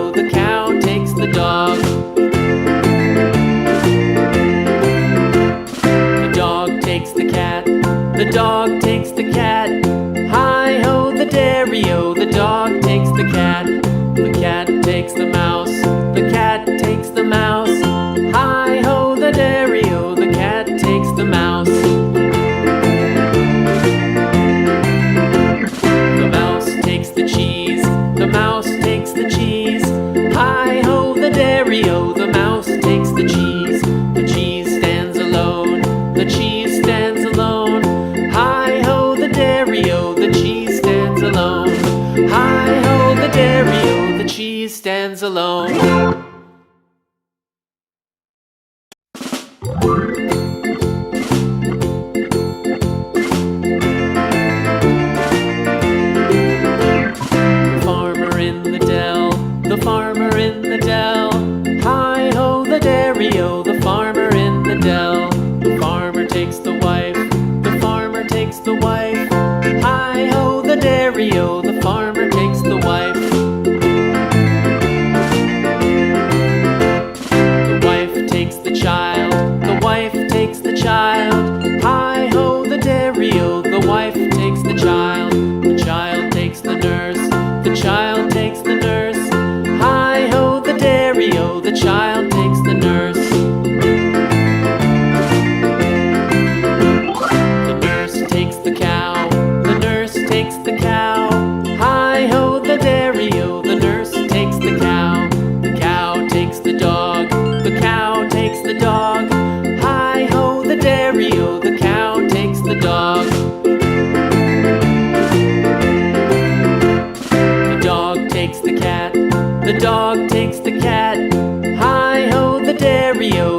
dairy-o, the cow takes the dog. The dog takes the cat, the dog takes the cat. Hi-ho, the dairy-o, the dog takes the cat. The cat takes the mouse, the cat takes the mouse. Hi-ho, the dairy-o, the cat takes the mouse. The mouse takes the cheese, the mouse takes the cheese. Hi-ho, the dairy-o, the mouse takes the cheese. The cheese stands alone, the cheese stands alone. Hi-ho, the dairy-o, the cheese stands alone. Hi-ho, the dairy-o, the cheese stands alone. The farmer in the dell. Hi-ho, the dairy-o, the farmer in the dell. The farmer takes the wife, the farmer takes the wife. Hi-ho, the dairy-o, the farmer takes the wife. The wife takes the child, the wife takes the child. Hi-ho, the dairy-o, the wife takes the child. The child takes the nurse, the child takes the nurse. Hi-ho, the dairy-o, the child takes the nurse. The nurse takes the cow, the nurse takes the cow. Hi-ho, the dairy-o, the nurse takes the cow. The cow takes the dog, the cow takes the dog. Hi-ho, the dairy-o, the cow takes the dog. The dog takes the cat, the dog takes the cat. Hi-ho, the dairy-o,